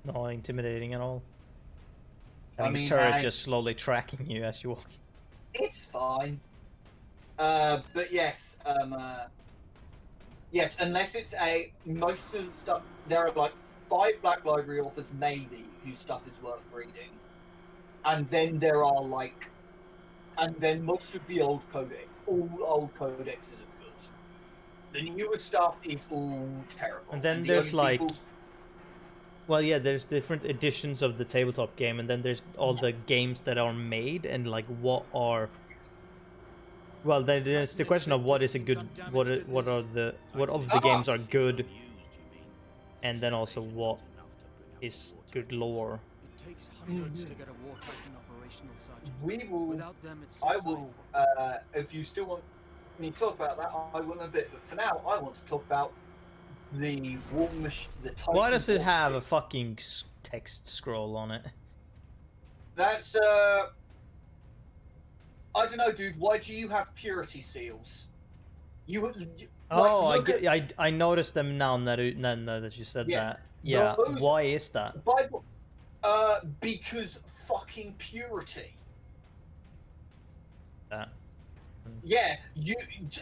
Not intimidating at all. I Having mean, the turret just slowly tracking you as you walk. it's fine. But yes, yes, unless it's most of the stuff, there are like 5 Black Library authors maybe whose stuff is worth reading, and then there are like, and then most of the old codex, all old codexes are good. The newer stuff is all terrible. And then the there's only like, people... well, yeah, there's different editions of the tabletop game, and then there's all the games that are made, and like what are. Well, then there's the question of what is a good, what of the games are good, and then also what is good lore. It takes hundreds to get a war titan operational, Sergeant. We will. Without them, it's I will. If you still want me to talk about that, I will in a bit. But for now, I want to talk about the war machine. The Titan. Why does it have a fucking text scroll on it? That's I don't know, dude. Why do you have purity seals? Oh, I noticed them now that you said that. Yeah. Why is that? Bible. Because fucking purity. Yeah.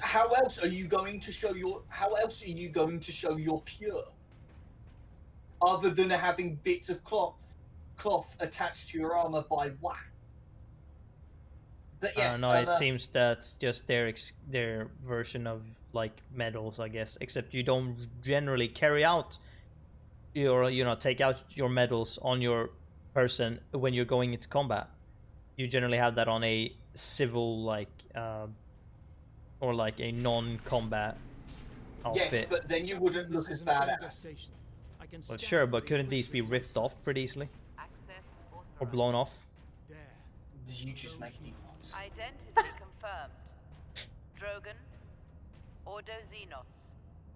How else are you going to show your? How else are you going to show you're pure? Other than having bits of cloth attached to your armor by wax. But yes, no, it seems that's just their version of like medals, I guess. Except you don't generally carry out your, take out your medals on your person when you're going into combat. You generally have that on a civil, like, or like a non-combat outfit. Yes, but then you wouldn't look as badass. Well, sure, but couldn't these be ripped off pretty easily? Or blown off? You just make new ones. Identity confirmed. Drogon. Ordo Xenos.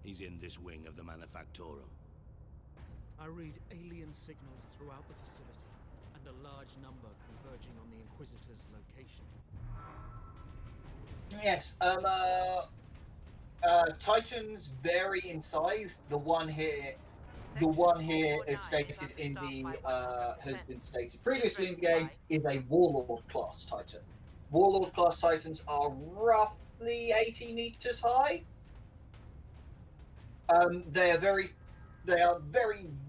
He's in this wing of the Manufactorum. I read alien signals throughout the facility, and a large number converging on the Inquisitor's location. Yes, Titans vary in size. The one here is stated in the has been stated previously in the game is a Warlord class Titan. Warlord class Titans are roughly 80 meters high. They are very,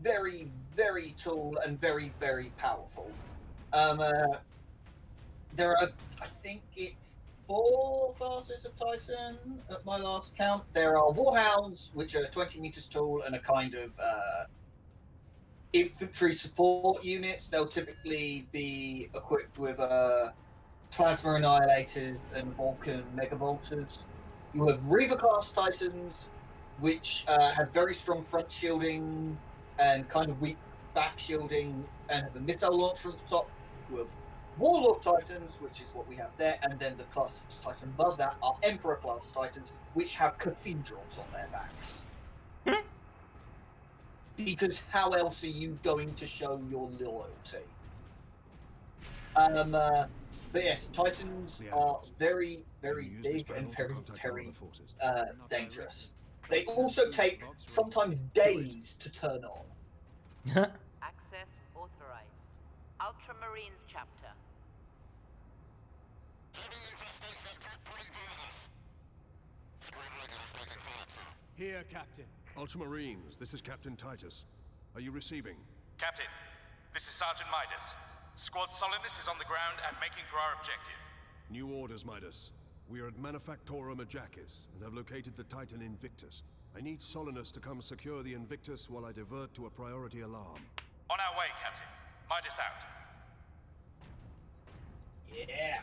very, very tall and very, very powerful. There are, I think it's 4 classes of Titan at my last count. There are Warhounds, which are 20 meters tall and a kind of infantry support units. They'll typically be equipped with plasma annihilators and Vulcan megabolters. You have Reaver class Titans, which have very strong front shielding and kind of weak back shielding, and have a missile launcher at the top. You have Warlord Titans, which is what we have there, and then the class of Titan above that are Emperor class Titans, which have cathedrals on their backs. Because how else are you going to show your loyalty? But yes, Titans are very, very big and very, very dangerous. They also take sometimes days to turn on. Access authorized. Ultramarines chapter. Here, Captain. Ultramarines, this is Captain Titus. Are you receiving? Captain, this is Sergeant Midas. Squad Solidus is on the ground and making for our objective. New orders, Midas. We are at Manufactorum Ajakis and have located the Titan Invictus. I need Solinus to come secure the Invictus while I divert to a priority alarm. On our way, Captain. Midas out. Yeah.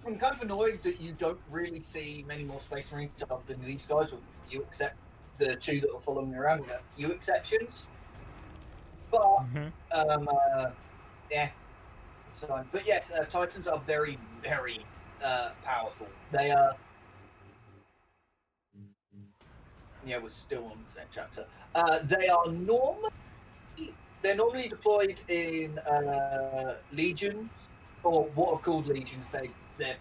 I'm kind of annoyed that you don't really see many more Space Marines other than these guys, with a few except the 2 that are following me around, with a few exceptions. But yeah, it's fine. But yes, Titans are very, very powerful. They are. Yeah, we're still on the same chapter. They are normally deployed in legions, or what are called legions. They're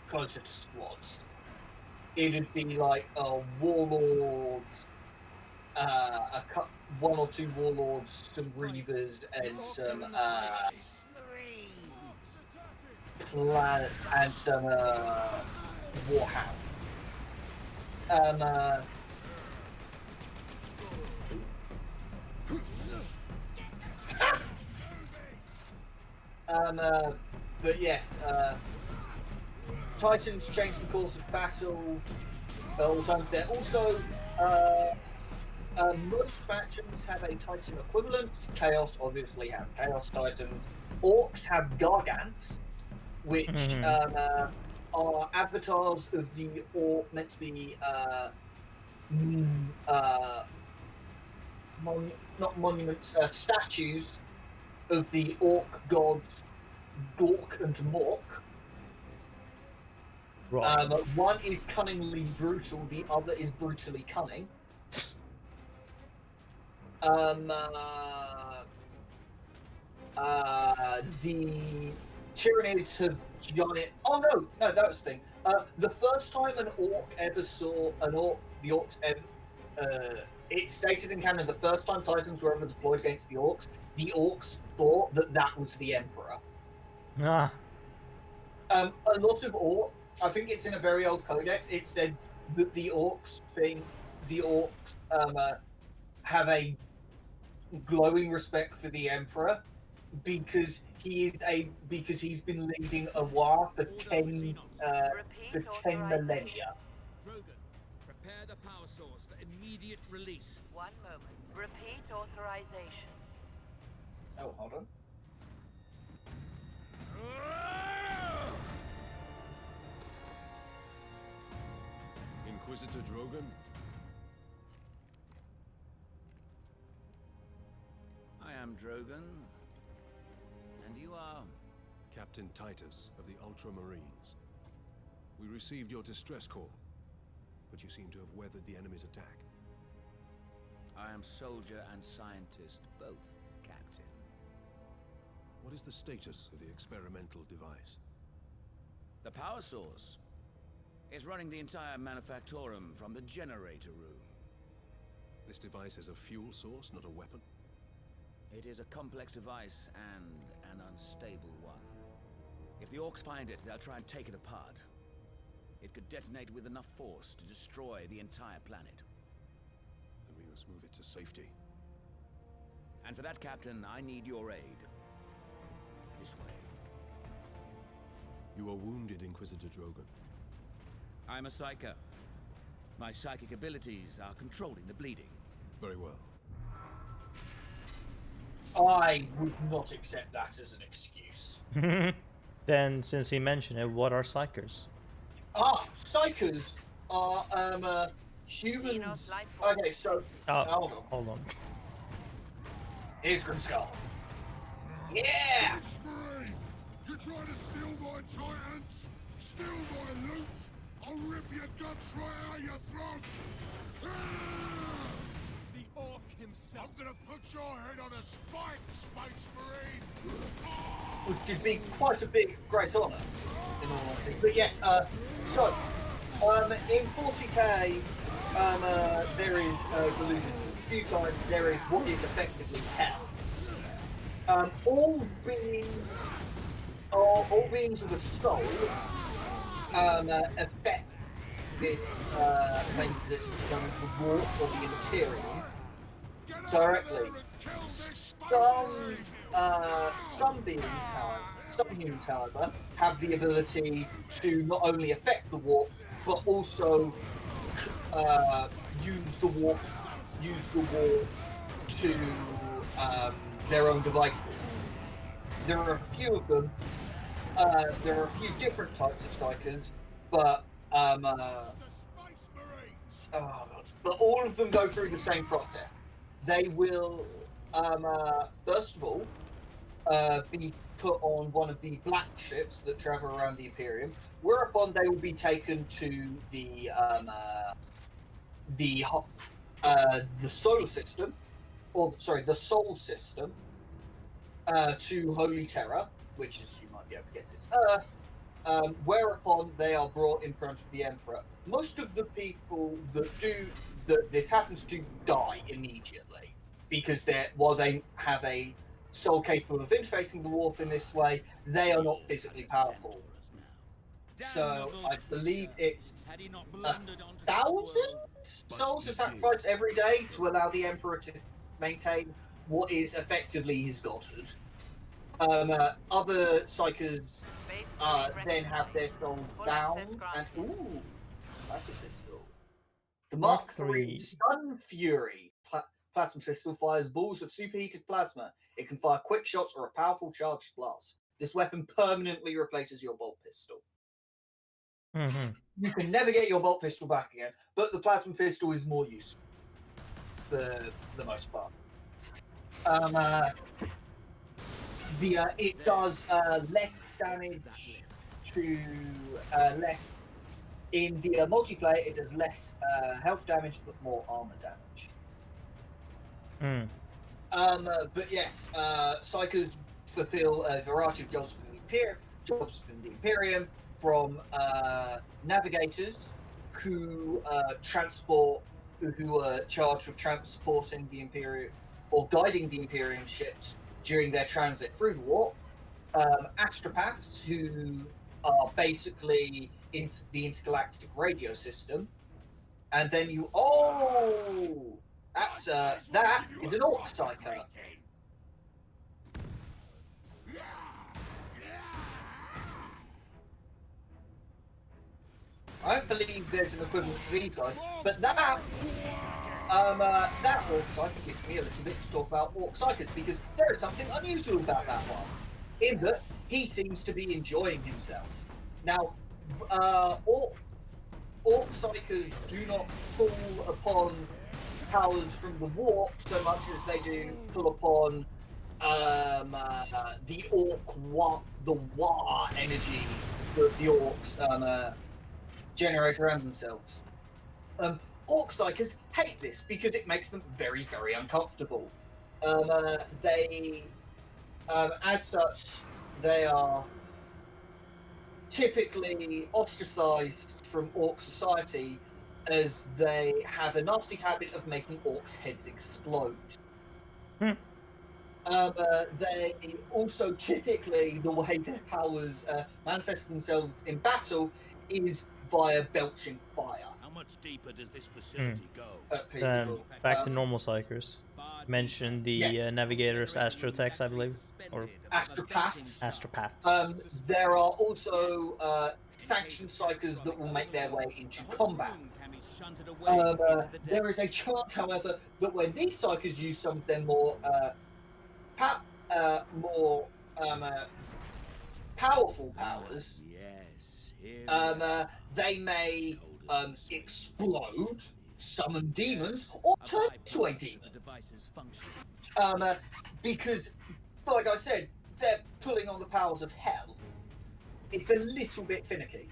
closer to squads. it'd be like a warlord, one or two warlords, some reavers, and some warhound. But yes, Titans change the course of battle all the time. They're also most factions have a Titan equivalent. Chaos obviously have Chaos Titans. Orcs have Gargants, which are avatars of the orc, meant to be not monuments, statues of the orc gods Gork and Mork. Right. One is cunningly brutal, the other is brutally cunning. The Tyranids have giant. Oh no, that was the thing. The first time an orc ever saw an orc, the orcs ever. It's stated in canon the first time Titans were ever deployed against the orcs thought that was the Emperor. Ah. A lot of orcs, I think it's in a very old codex, it said that the orcs have a glowing respect for the Emperor because he's been leading a war for 10 millennia. Drogon, prepare the power source for immediate release. One moment. Repeat authorization. Oh, hold on. Inquisitor Drogon? I am Drogon. And you are? Captain Titus of the Ultramarines. We received your distress call, but you seem to have weathered the enemy's attack. I am soldier and scientist, both, Captain. What is the status of the experimental device? The power source is running the entire Manufactorum from the generator room. This device is a fuel source, not a weapon? It is a complex device and an unstable one. If the orcs find it, they'll try and take it apart. It could detonate with enough force to destroy the entire planet. Then we must move it to safety. And for that, Captain, I need your aid. This way. You are wounded, Inquisitor Drogon. I'm a Psyker. My psychic abilities are controlling the bleeding. Very well. I would not accept that as an excuse. Then, since he mentioned it, what are Psykers? Psykers are humans. Okay, so hold on. Here's Grimskull. Yeah! You try to steal my Titans? Steal my loot? I'll rip your guts right out your throat! The orc himself. I'm gonna put your head on a spike, Space Marine! Which would be quite a big, great honour, in all honesty. But yes, so, in 40k, there is, I've alluded to a few times, there is what is effectively hell. All beings of the soul, affect this, the warp or the Interior directly. Some beings, however, some humans, however, have the ability to not only affect the warp, but also use the warp to their own devices. There are a few of them. There are a few different types of Psykers, but but all of them go through the same process. They will, first of all, be put on one of the black ships that travel around the Imperium, whereupon they will be taken to the solar system, or sorry, the Sol system, to Holy Terra, which, as you might be able to guess, is Earth, whereupon they are brought in front of the Emperor. Most of the people that this happens to die immediately, because while they have a soul capable of interfacing the warp in this way, they are not physically powerful. So I believe it's 1,000 souls are sacrificed every day to allow the Emperor to maintain what is effectively his godhood. Other Psykers then have their souls bound, and ooh, that's a pistol. The Mark III Stun Fury plasma pistol fires balls of superheated plasma. It can fire quick shots or a powerful charged blast. This weapon permanently replaces your bolt pistol. Mm-hmm. You can never get your bolt pistol back again, but the plasma pistol is more useful for the most part. It does less damage to less. In the multiplayer, it does less health damage but more armor damage. But yes, Psykers fulfill a variety of jobs within the Imperium, from navigators who who are charged with transporting the Imperium or guiding the Imperium ships during their transit through the warp, astropaths who are basically into the intergalactic radio system, and then that is an Orc Psyker. I don't believe there's an equivalent to these guys, but that Orc Psyker gives me a little bit to talk about Orc Psykers, because there is something unusual about that one, in that he seems to be enjoying himself. Now, Orc Psykers do not pull upon powers from the warp so much as they do pull upon the Wah energy that the Orcs generate around themselves. Orc Psykers hate this because it makes them very, very uncomfortable. As such, they are typically ostracized from Orc society, as they have a nasty habit of making Orcs' heads explode. They also typically, the way their powers manifest themselves in battle is via belching fire. How much deeper does this facility go? Back to normal Psykers. Mention the navigators, Astrotechs, I believe, or Astropaths. There are also sanctioned Psykers that will make their way into combat. There is a chance, however, that when these Psykers use some of their more powerful powers, they may explode, summon demons, or turn into a demon. Because, like I said, they're pulling on the powers of hell. It's a little bit finicky.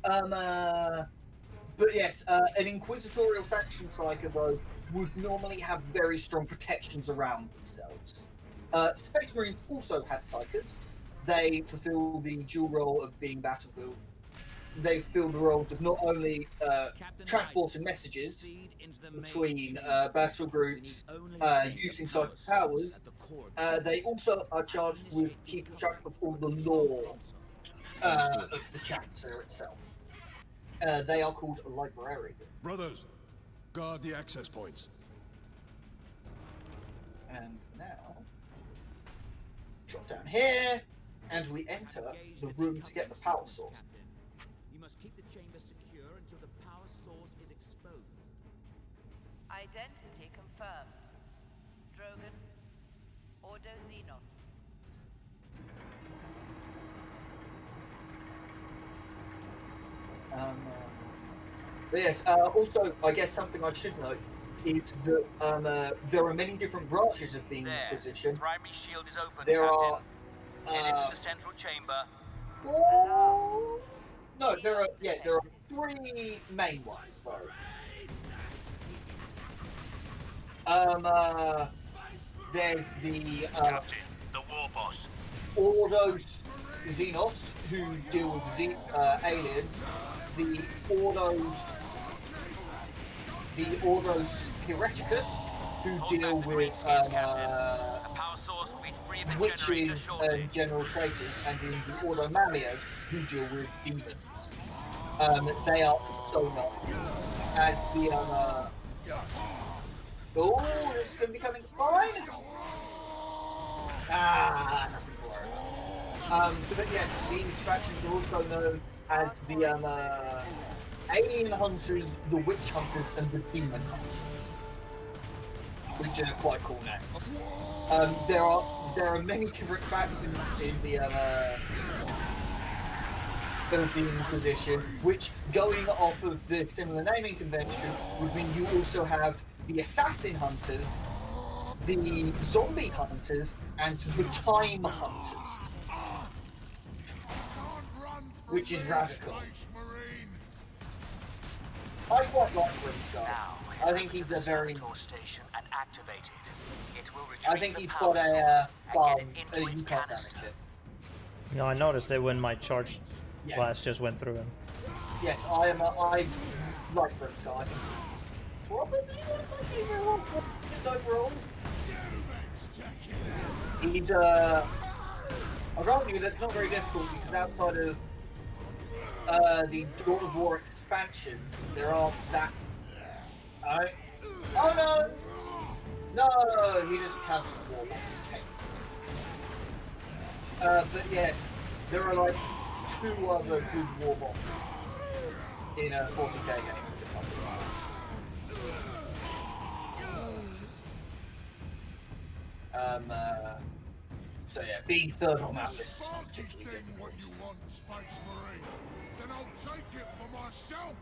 But yes, an inquisitorial sanction Psyker, though, would normally have very strong protections around themselves. Space Marines also have Psykers. They fulfill the dual role of being battlefield. They fill the roles of not only transporting messages between battle groups using Psyker powers, they also are charged with keeping track of all the lore of the chapter itself. They are called librarians. Brothers, guard the access points. And now, drop down here, and we enter the room to get the power source. You must keep the chamber secure until the power source is exposed. Identity confirmed. Drogon. Ordo Xenos. But yes, also, I guess something I should note is that there are many different branches of the Inquisition. Primary shield is open, There Captain. are... Head into the central chamber. No, there are three main ones, though. There's the Captain, the war boss. Ordo Xenos, who deal with aliens, the Ordos Hereticus, who deal with witches and general traitors, and in the Ordo Malleus, who deal with demons. They are also known as the oh, this is going to be coming fine. Nothing to worry about. But yes, these factions are also known as the Alien Hunters, the Witch Hunters, and the Demon Hunters, which are quite cool names. There are many different factions in the Inquisition, which, going off of the similar naming convention, would mean you also have the Assassin Hunters, the Zombie Hunters, and the Time Hunters, which is radical. I quite like Grimstar. I think he's a very... I think he's got a farm, you can't damage it. No, I noticed that when my charge blast just went through him. Yes, I like Grimstar. I think he's probably one of my favorite ones overall. He's I'll grant you that it's not very difficult because outside of the Dawn of War expansions, there aren't that. Oh no! No, he doesn't count as war bombs. But yes, there are like 2 other good war bombs in 40k games. So yeah, being third on that list is not particularly good. What you want, Space Marine? Then I'll take it for myself.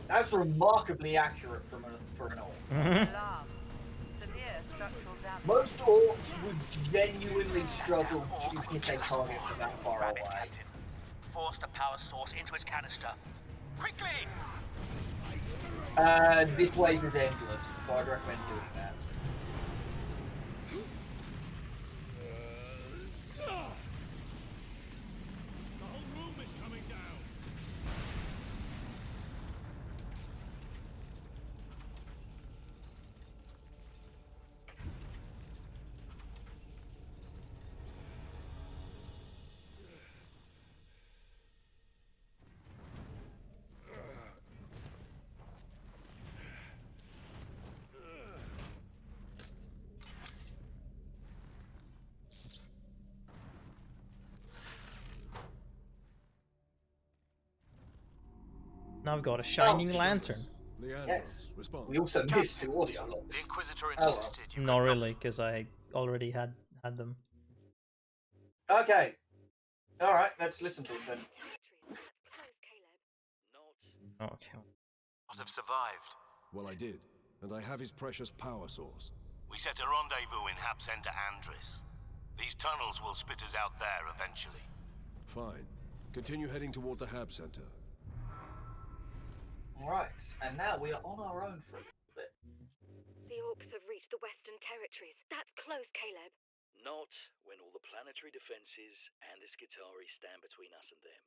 That's remarkably accurate for an orc. Most orcs would genuinely struggle to hit a target from that far away. Force the power source into its canister. Quickly! This wave is endless, so I'd recommend doing that. The whole room is coming down. Now I've got a shining lantern. Yes. We also missed 2 audio logs. The Inquisitor insisted you Not really, because I already had them. Okay. Alright, let's listen to it then. Okay. not have survived. Well, I did, and I have his precious power source. We set a rendezvous in Hab Center Andris. These tunnels will spit us out there eventually. Fine. Continue heading toward the Hab Center. Alright, and now we are on our own for a little bit. The Orcs have reached the Western Territories. That's close, Caleb. Not when all the planetary defenses and the Skitarii stand between us and them.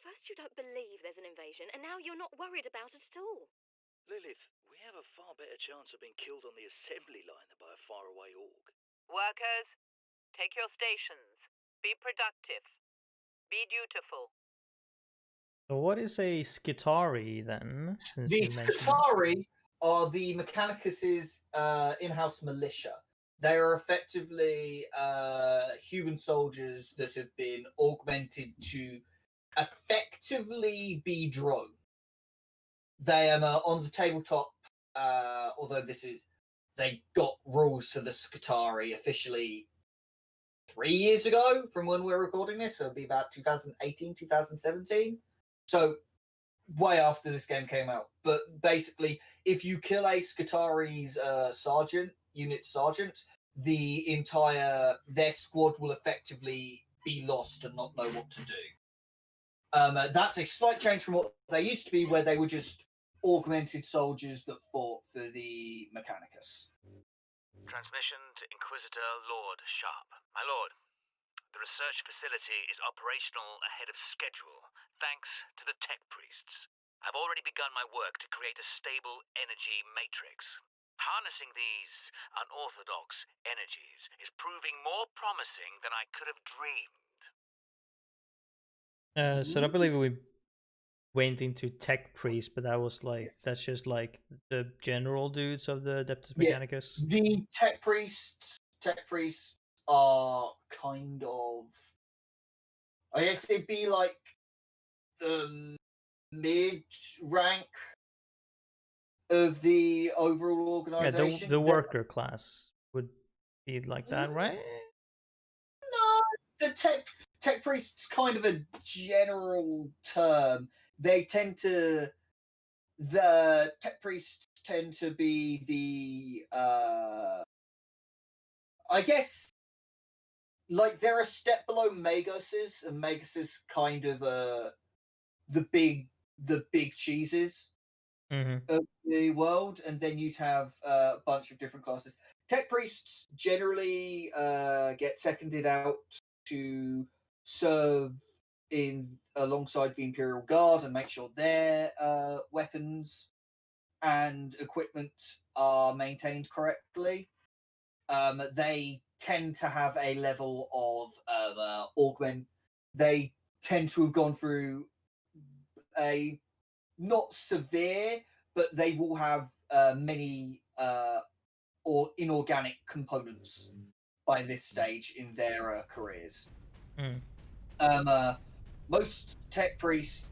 First you don't believe there's an invasion, and now you're not worried about it at all. Lilith, we have a far better chance of being killed on the assembly line than by a faraway Orc. Workers, take your stations. Be productive. Be dutiful. So what is a Skitarii then? The Skitarii are the Mechanicus' in-house militia. They are effectively human soldiers that have been augmented to effectively be drones. They are on the tabletop, although they got rules for the Skitarii officially 3 years ago from when we're recording this, so it'll be about 2018, 2017. So, way after this game came out. But basically, if you kill a Skitarii's unit sergeant, their squad will effectively be lost and not know what to do. That's a slight change from what they used to be, where they were just augmented soldiers that fought for the Mechanicus. Transmission to Inquisitor Lord Sharp. My lord, the research facility is operational ahead of schedule, thanks to the tech priests. I've already begun my work to create a stable energy matrix. Harnessing these unorthodox energies is proving more promising than I could have dreamed. So I believe we went into tech priest, but that was like that's just like the general dudes of the Adeptus Mechanicus. The tech priests are kind of, I guess it'd be like the mid rank of the overall organization. Yeah, the worker class would be like that, right? No, the tech priest's kind of a general term. The tech priests tend to be the I guess like they're a step below Magoses, and Magos is kind of the big cheeses of the world, and then you'd have a bunch of different classes. Tech priests generally get seconded out to serve alongside the Imperial Guard and make sure their weapons and equipment are maintained correctly. They tend to have a level of augment. They tend to have gone through a not severe, but they will have many or inorganic components by this stage in their careers. Most tech priests,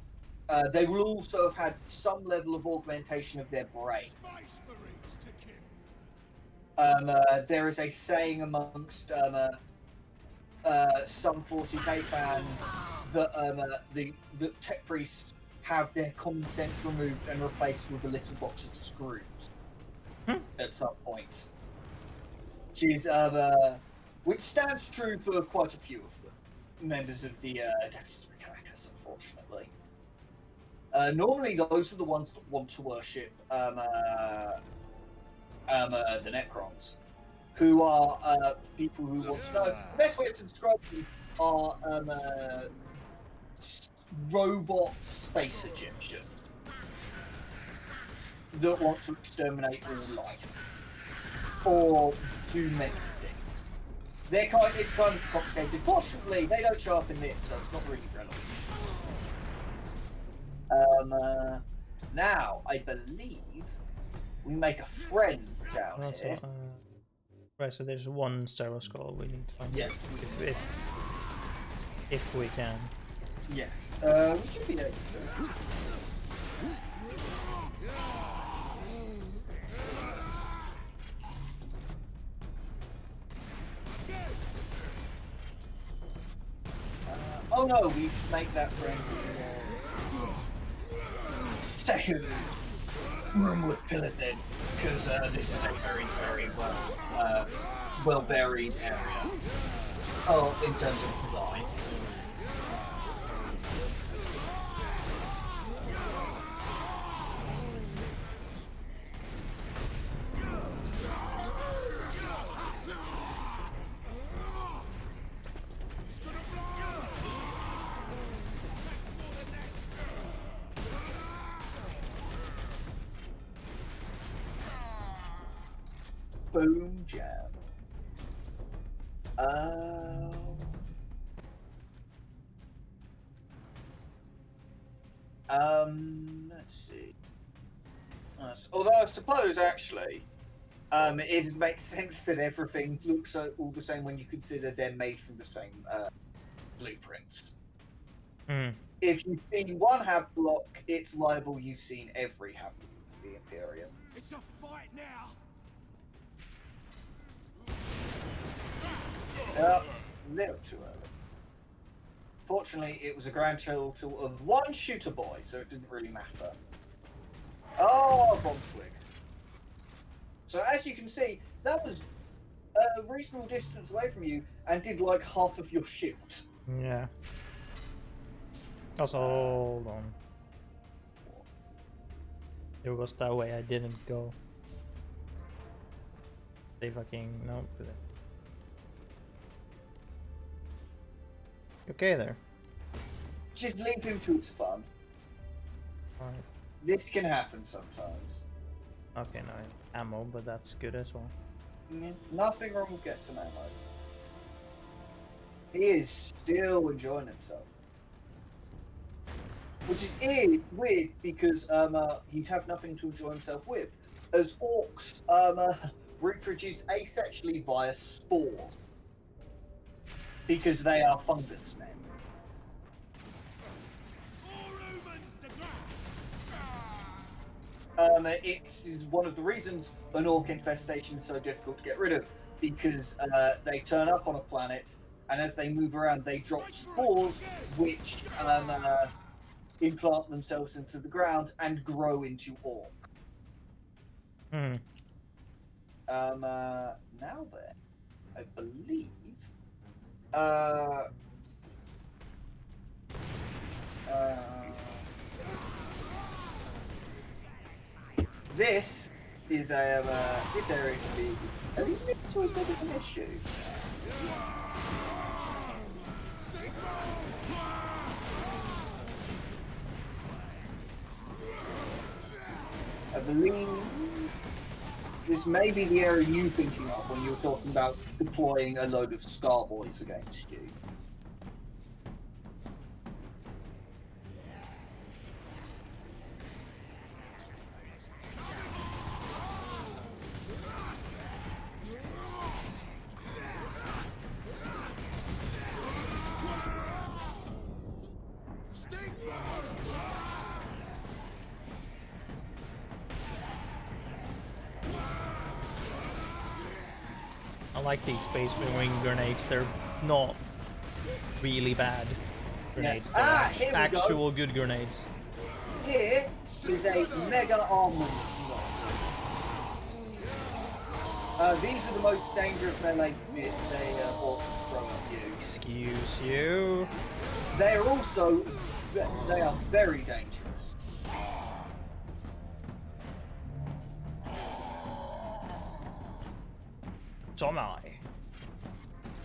they will also have had some level of augmentation of their brain. There is a saying amongst some 40k fans that the tech priests have their common sense removed and replaced with a little box of screws at some point, which stands true for quite a few of the members of the Adeptus Mechanicus, unfortunately. Normally, those are the ones that want to worship the Necrons, who are people who want to know. The best way to describe them are robot space Egyptians that want to exterminate all life or do many things. It's kind of complicated. Fortunately, they don't show up in this, so it's not really relevant. Now, I believe we make a friend down here. Right, so there's one Cerro Skull we need to find. Yes, if we can. Yes. We should be able to. Oh no, we make that friend. Stay in the room with Pillatin, because this is a very, very well varied area. Oh, in terms of design. Boom jam. Let's see. Although I suppose actually, it makes sense that everything looks all the same when you consider they're made from the same blueprints. If you've seen one hab block, it's liable you've seen every hab block of the Imperium. It's a fight now. A little too early. Fortunately, it was a grandchild of one shooter boy, so it didn't really matter. Oh, bomb squig. So as you can see, that was a reasonable distance away from you and did like half of your shield. Yeah. Also, hold on. It was that way I didn't go. They fucking no. Okay there. Just leave him to his fun. Alright. This can happen sometimes. Okay, no ammo, but that's good as well. Nothing wrong with getting some ammo. He is still enjoying himself. Which is weird because he'd have nothing to enjoy himself with. As orcs reproduce asexually via spores. Because they are fungus men. It is one of the reasons an orc infestation is so difficult to get rid of, because they turn up on a planet, and as they move around, they drop spores, which implant themselves into the ground and grow into orc. Now then, I believe. This is this area can be a little bit of an issue. I believe this may be the area you're thinking of when you're talking about deploying a load of Scar Boys against you. I like these Space Marine grenades. They're not really bad grenades. Yeah. They're actual good grenades. Here is a mega armament. These are the most dangerous melee orcs throw at you. Excuse you. They are very dangerous. Sonai.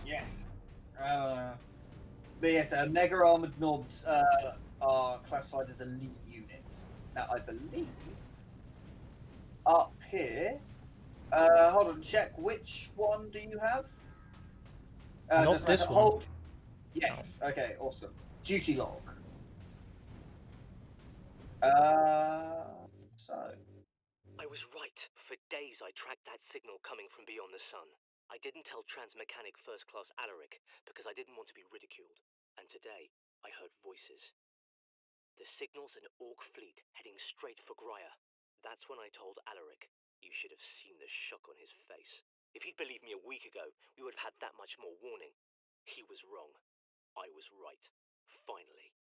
Yes. But yes, mega armored knobs are classified as elite units. Now, I believe up here. Hold on, check which one do you have? Not this one. Hold. Yes. No. Okay. Awesome. Duty log. So. I was right. For days I tracked that signal coming from beyond the sun. I didn't tell Transmechanic First Class Alaric because I didn't want to be ridiculed. And today, I heard voices. The signal's an orc fleet heading straight for Grya. That's when I told Alaric. You should have seen the shock on his face. If he'd believed me a week ago, we would have had that much more warning. He was wrong. I was right. Finally.